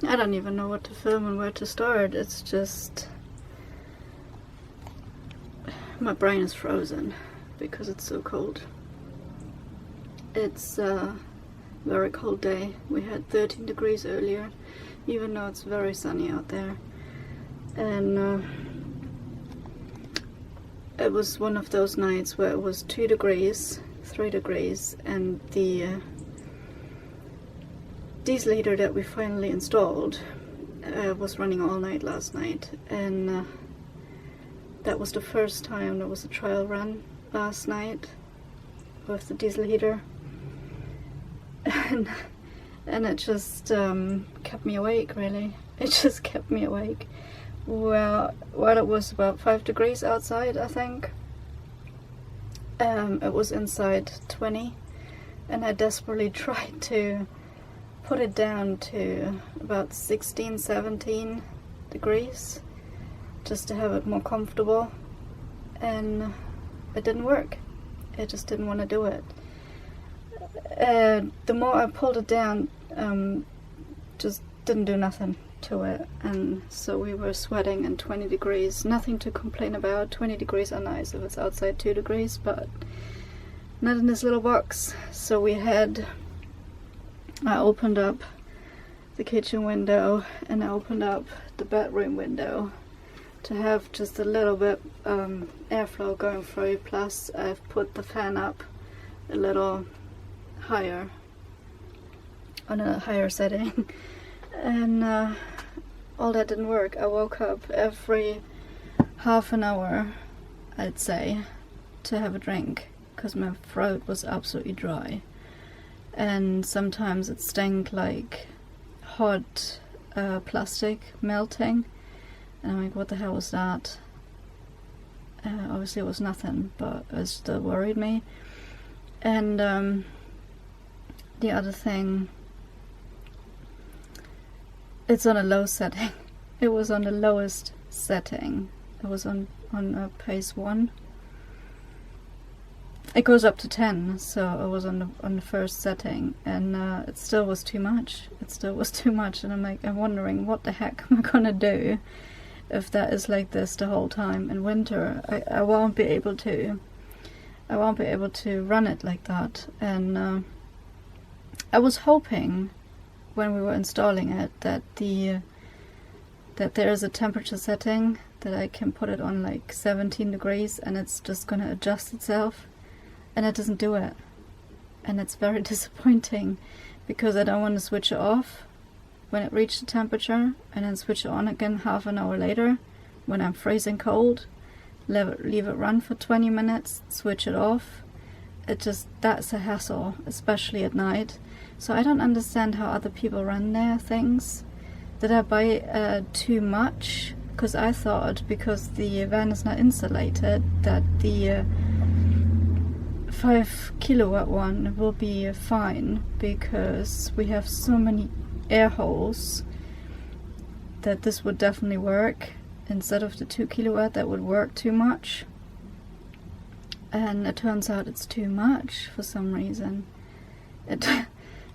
I don't even know what to film and where to start. It's just, my brain is frozen because it's so cold. It's a very cold day. We had 13 degrees earlier, even though it's very sunny out there. And it was one of those nights where it was 2 degrees, 3 degrees, and the diesel heater that we finally installed was running all night last night, and that was the first time there was a trial run last night with the diesel heater, and it just kept me awake, really. It just kept me awake. Well, it was about 5 degrees outside, I think. It was inside 20, and I desperately tried to put it down to about 16, 17 degrees just to have it more comfortable, and it didn't work. It just didn't want to do it. The more I pulled it down, just didn't do nothing to it, and so we were sweating in 20 degrees. Nothing to complain about. 20 degrees are nice if it's outside 2 degrees, but not in this little box. So I opened up the kitchen window and I opened up the bedroom window to have just a little bit airflow going through, plus I've put the fan up a little higher, on a higher setting, and all that didn't work. I woke up every half an hour, I'd say, to have a drink because my throat was absolutely dry. And sometimes it stank like hot plastic melting, and I'm like, what the hell was that? Obviously it was nothing, but it still worried me. And the other thing, it's on a low setting. It was on the lowest setting. It was on pace 1. It goes up to 10, so it was on the first setting, and it still was too much. It still was too much, and I'm wondering what the heck am I gonna do if that is like this the whole time in winter. I won't be able to. I won't be able to run it like that. And I was hoping when we were installing it that there is a temperature setting that I can put it on like 17 degrees and it's just gonna adjust itself. And it doesn't do it, and it's very disappointing because I don't want to switch it off when it reached the temperature and then switch it on again half an hour later when I'm freezing cold, leave it run for 20 minutes, switch it off. That's a hassle, especially at night. So I don't understand how other people run their things. Did I buy too much? Because I thought, because the van is not insulated, that the 5 kilowatt one will be fine, because we have so many air holes that this would definitely work. Instead of the 2 kilowatt, that would work too much, and it turns out it's too much for some reason.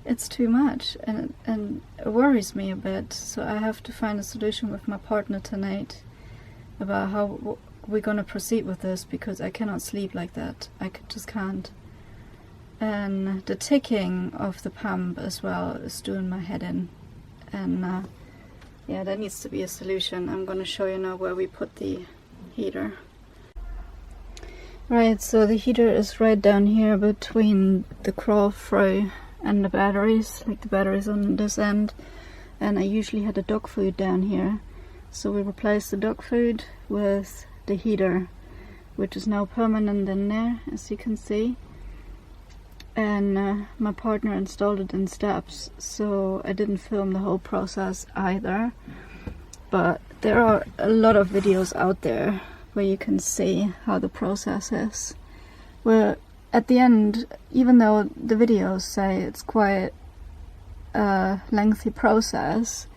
It's too much, and it worries me a bit. So I have to find a solution with my partner tonight about how we're gonna proceed with this, because I cannot sleep like that. Just can't. And the ticking of the pump as well is doing my head in. And yeah, that needs to be a solution. I'm gonna show you now where we put the heater. Right, so the heater is right down here between the crawl through and the batteries, like the batteries on this end. And I usually had the dog food down here. So we replaced the dog food with the heater, which is now permanent in there, as you can see. And my partner installed it in steps, so I didn't film the whole process either. But there are a lot of videos out there where you can see how the process is. Where at the end, even though the videos say it's quite a lengthy process,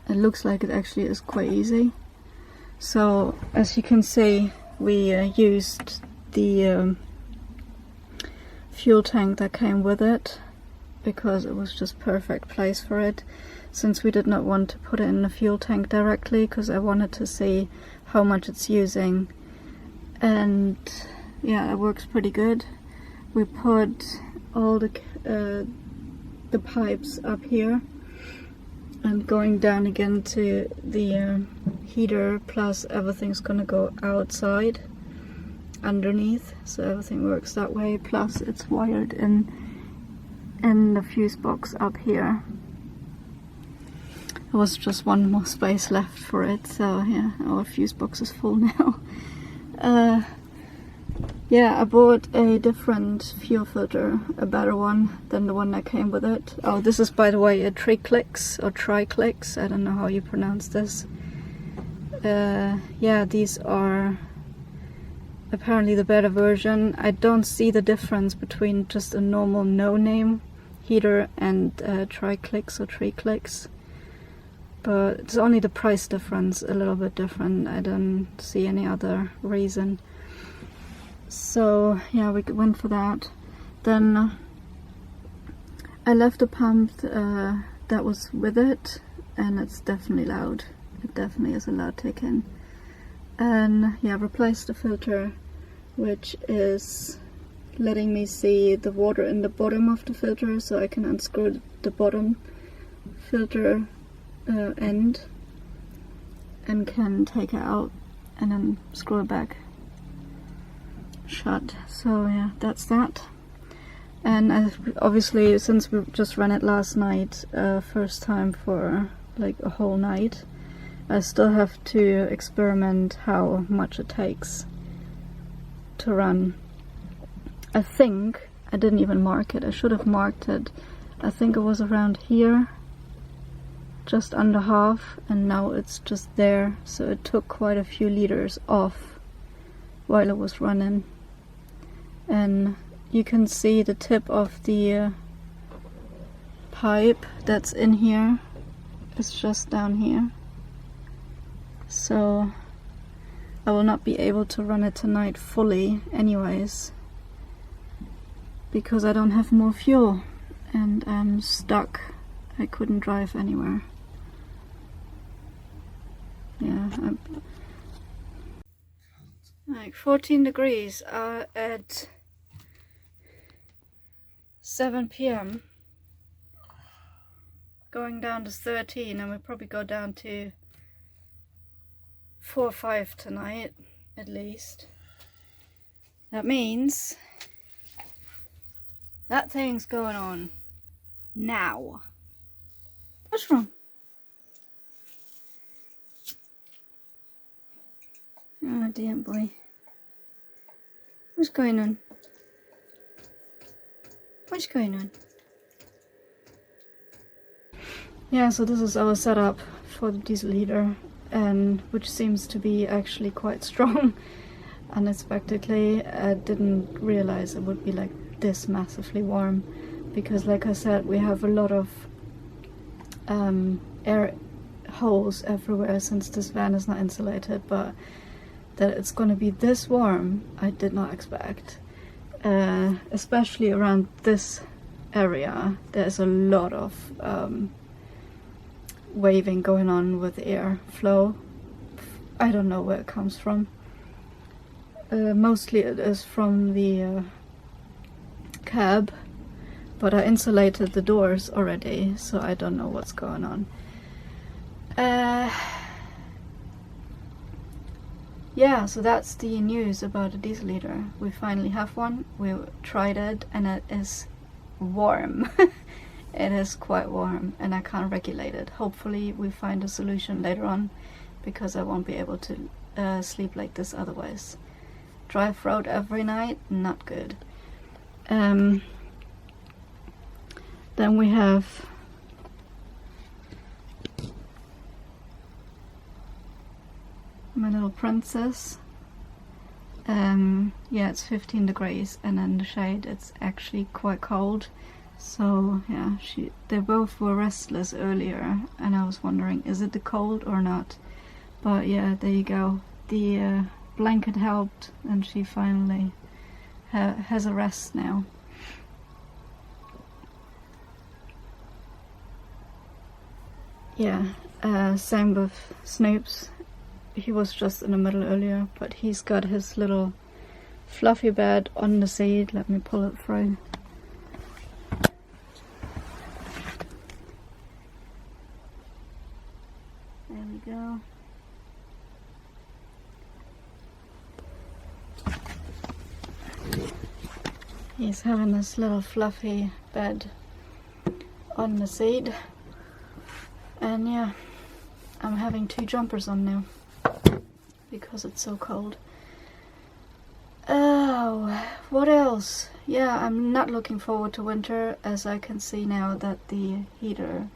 it looks like it actually is quite easy. So as you can see, we used the fuel tank that came with it, because it was just perfect place for it, since we did not want to put it in the fuel tank directly, because I wanted to see how much it's using. And yeah, it works pretty good. We put all the pipes up here and going down again to the heater, plus everything's gonna go outside underneath, so everything works that way, plus it's wired in the fuse box up here. There was just one more space left for it, so yeah, our fuse box is full now. Yeah, I bought a different fuel filter, a better one than the one that came with it. Oh, this is, by the way, a Triclix or Triclix, I don't know how you pronounce this. Yeah, these are apparently the better version. I don't see the difference between just a normal no-name heater and Triclix or Triclix, but it's only the price difference, a little bit different. I don't see any other reason. So yeah, we went for that. Then I left the pump that was with it, and it's definitely loud. It definitely is a loud tick-in. And yeah, replaced the filter, which is letting me see the water in the bottom of the filter, so I can unscrew the bottom filter end and can take it out and then screw it back shut. So yeah, that's that. And obviously, since we just ran it last night, first time for like a whole night, I still have to experiment how much it takes to run. I think I didn't even mark it. I should have marked it. I think it was around here, just under half, and now it's just there. So it took quite a few liters off while it was running. And you can see the tip of the pipe that's in here. It's just down here. So I will not be able to run it tonight fully anyways, because I don't have more fuel and I'm stuck. I couldn't drive anywhere. Yeah, like 14 degrees at 7 p.m. going down to 13, and we'll probably go down to 4 or 5 tonight at least. That means that thing's going on now. What's wrong? Oh dear boy. What's going on? What's going on? Yeah, so this is our setup for the diesel heater, and which seems to be actually quite strong. Unexpectedly, I didn't realize it would be like this massively warm, because like I said, we have a lot of air holes everywhere since this van is not insulated, but that it's going to be this warm I did not expect. Especially around this area, there's a lot of waving going on with air flow. I don't know where it comes from. Mostly it is from the cab, but I insulated the doors already, so I don't know what's going on. Yeah, so that's the news about the diesel heater. We finally have one. We tried it and it is warm. It is quite warm and I can't regulate it. Hopefully we find a solution later on, because I won't be able to sleep like this otherwise. Drive road every night, not good. Then we have my little princess. Yeah, it's 15 degrees and in the shade it's actually quite cold. So yeah, they both were restless earlier and I was wondering, is it the cold or not? But yeah, there you go. The blanket helped and she finally has a rest now. yeah, same with Snoop's. He was just in the middle earlier, but he's got his little fluffy bed on the seat. Let me pull it through. There we go. He's having this little fluffy bed on the seat. And yeah, I'm having 2 jumpers on now because it's so cold. Oh, what else? Yeah, I'm not looking forward to winter, as I can see now that the heater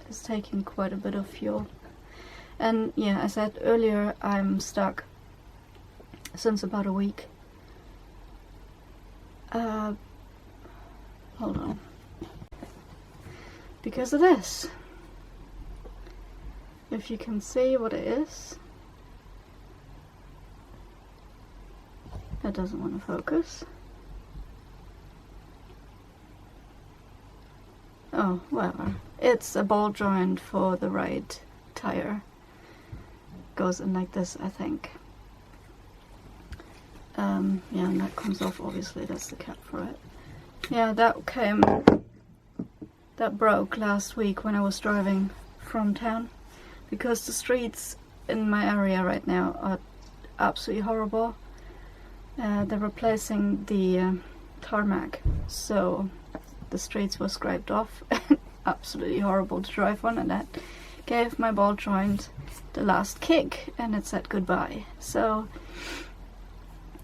is taking quite a bit of fuel. And yeah, as I said earlier, I'm stuck since about a week. Hold on. Because of this. If you can see what it is. That doesn't want to focus. Oh, whatever. It's a ball joint for the right tire. Goes in like this, I think. Yeah, and that comes off, obviously, that's the cap for it. Yeah, that broke last week when I was driving from town, because the streets in my area right now are absolutely horrible. They're replacing the tarmac, so the streets were scraped off. Absolutely horrible to drive on, and that gave my ball joint the last kick, and it said goodbye. So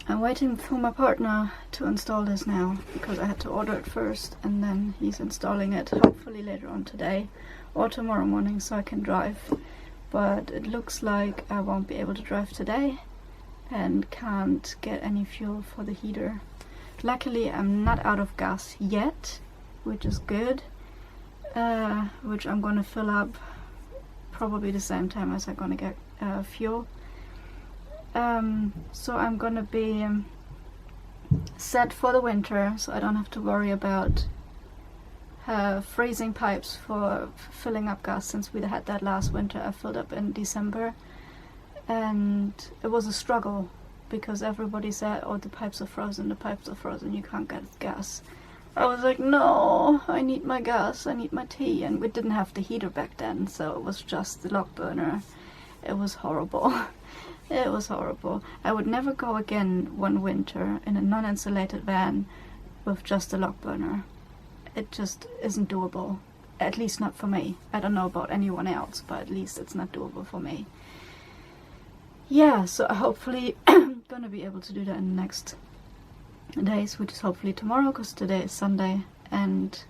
I'm waiting for my partner to install this now, because I had to order it first, and then he's installing it hopefully later on today or tomorrow morning so I can drive. But it looks like I won't be able to drive today and can't get any fuel for the heater. Luckily I'm not out of gas yet, which is good, which I'm gonna fill up probably the same time as I'm gonna get fuel. So I'm gonna be set for the winter, so I don't have to worry about freezing pipes for filling up gas, since we had that last winter. I filled up in December, and it was a struggle because everybody said, oh, the pipes are frozen, the pipes are frozen, you can't get gas. I was like, no, I need my gas, I need my tea. And we didn't have the heater back then, so it was just the log burner. It was horrible. It was horrible. I would never go again one winter in a non-insulated van with just a log burner. It just isn't doable. At least not for me. I don't know about anyone else, but at least it's not doable for me. Yeah, so hopefully I'm gonna be able to do that in the next days, which is hopefully tomorrow, because today is Sunday, and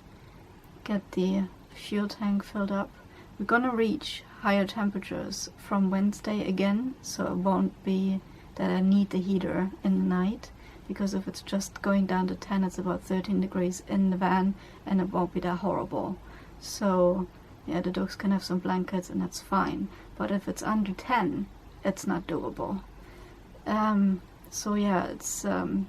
get the fuel tank filled up. We're gonna reach higher temperatures from Wednesday again, so it won't be that I need the heater in the night, because if it's just going down to 10, it's about 13 degrees in the van, and it won't be that horrible. So yeah, the dogs can have some blankets and that's fine, but if it's under 10, it's not doable. So yeah, it's a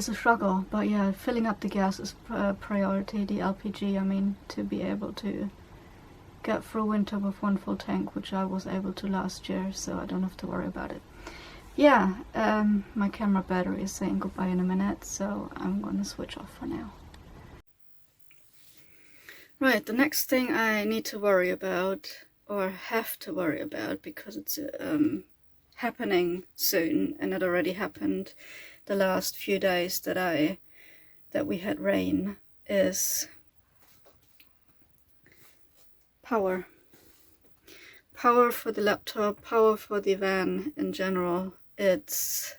struggle, but yeah, filling up the gas is priority, the LPG, I mean, to be able to get through winter with one full tank, which I was able to last year, so I don't have to worry about it. Yeah, my camera battery is saying goodbye in a minute, so I'm gonna switch off for now. Right, the next thing I need to worry about, or have to worry about, because it's happening soon, and it already happened the last few days that we had rain, is power. Power for the laptop, power for the van in general. It's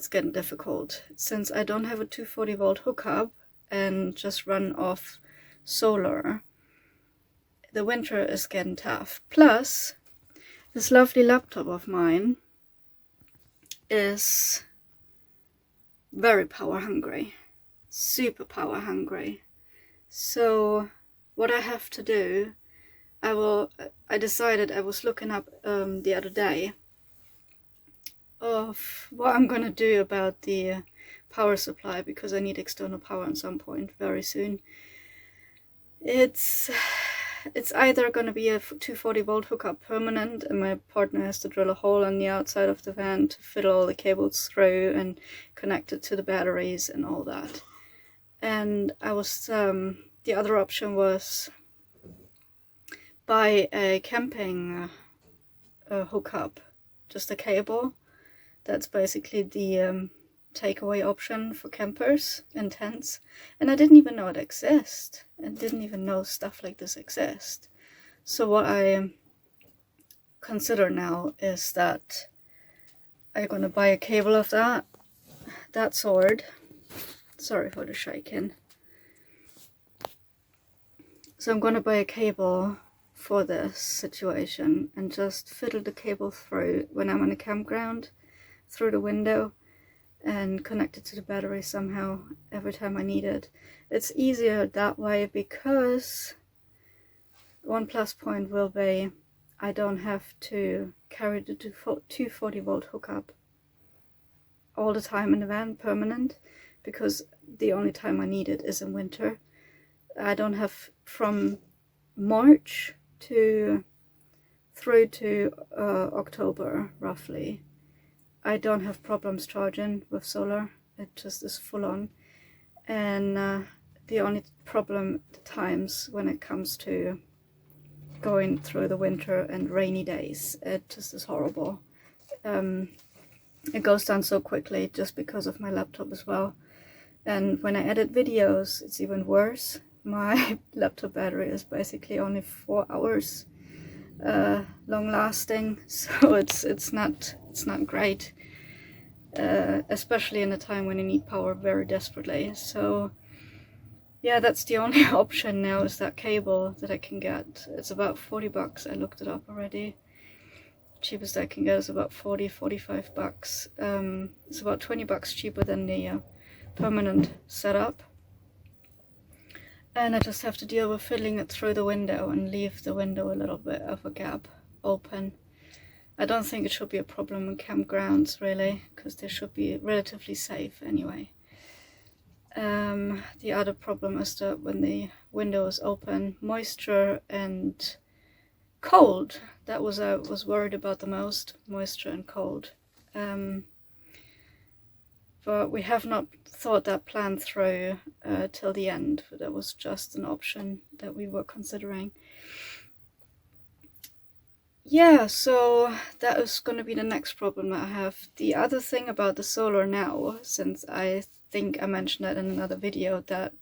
getting difficult. Since I don't have a 240 volt hookup and just run off solar, the winter is getting tough. Plus, this lovely laptop of mine is very power hungry, super power hungry. So what I have to do, I decided, I was looking up the other day of what I'm gonna do about the power supply, because I need external power at some point very soon. It's it's either going to be a 240 volt hookup permanent, and my partner has to drill a hole on the outside of the van to fit all the cables through and connect it to the batteries and all that. And I was, the other option was buy a camping hookup, just a cable. That's basically the takeaway option for campers and tents. And I didn't even know it exists. I didn't even know stuff like this exists. So what I consider now is that I'm gonna buy a cable of that sort. Sorry for the shaking. So I'm gonna buy a cable for this situation and just fiddle the cable through when I'm on a campground through the window and connect it to the battery somehow every time I need it. It's easier that way because one plus point will be I don't have to carry the 240 volt hookup all the time in the van permanent, because the only time I need it is in winter. I don't have, from March through to October roughly, I don't have problems charging with solar. It just is full on. And the only problem at times when it comes to going through the winter and rainy days, it just is horrible. It goes down so quickly just because of my laptop as well. And when I edit videos, it's even worse. My laptop battery is basically only 4 hours long lasting, so it's not great, especially in a time when you need power very desperately. So yeah, that's the only option now, is that cable that I can get. It's about 40 bucks. I looked it up already. Cheapest I can get is about 45 bucks. It's about 20 bucks cheaper than the permanent setup. And I just have to deal with fiddling it through the window and leave the window a little bit of a gap open. I don't think it should be a problem in campgrounds really, because they should be relatively safe anyway. The other problem is that when the window is open, moisture and cold. That was I was worried about the most, moisture and cold. But we have not thought that plan through till the end. That was just an option that we were considering. Yeah, so that is going to be the next problem that I have. The other thing about the solar now, since I think I mentioned that in another video, that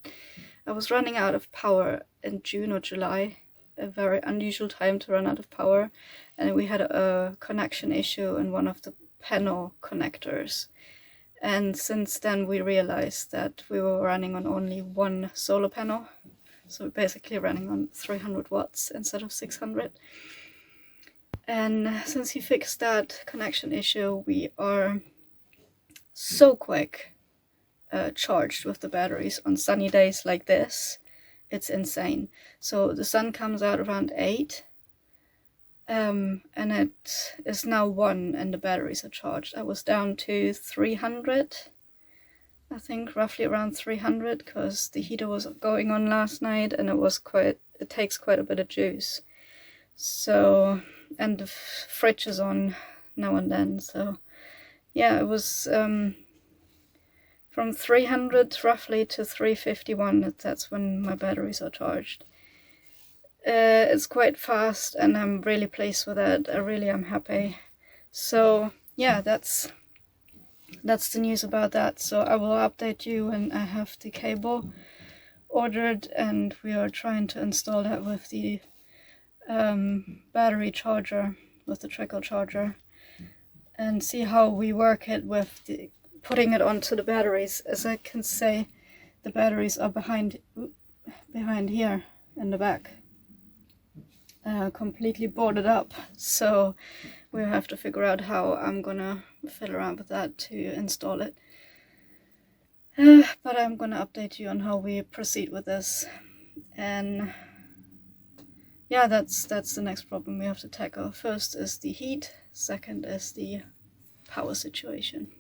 I was running out of power in June or July, a very unusual time to run out of power, and we had a connection issue in one of the panel connectors. And since then we realized that we were running on only one solar panel, so we're basically running on 300 watts instead of 600. And since he fixed that connection issue, we are so quick charged with the batteries on sunny days like this. It's insane. So the sun comes out around 8, and it is now 1 and the batteries are charged. I was down to 300, I think, roughly around 300, because the heater was going on last night and it takes quite a bit of juice. So, and the fridge is on now and then, so yeah, it was from 300 roughly to 351, that's when my batteries are charged. It's quite fast and I'm really pleased with it. I really am happy. So yeah, that's the news about that. So I will update you when I have the cable ordered, and we are trying to install that with the battery charger, with the trickle charger, and see how we work it with putting it onto the batteries. As I can say, the batteries are behind here in the back, completely boarded up, so we'll have to figure out how I'm gonna fiddle around with that to install it. But I'm gonna update you on how we proceed with this. And yeah, that's the next problem we have to tackle. First is the heat, second is the power situation.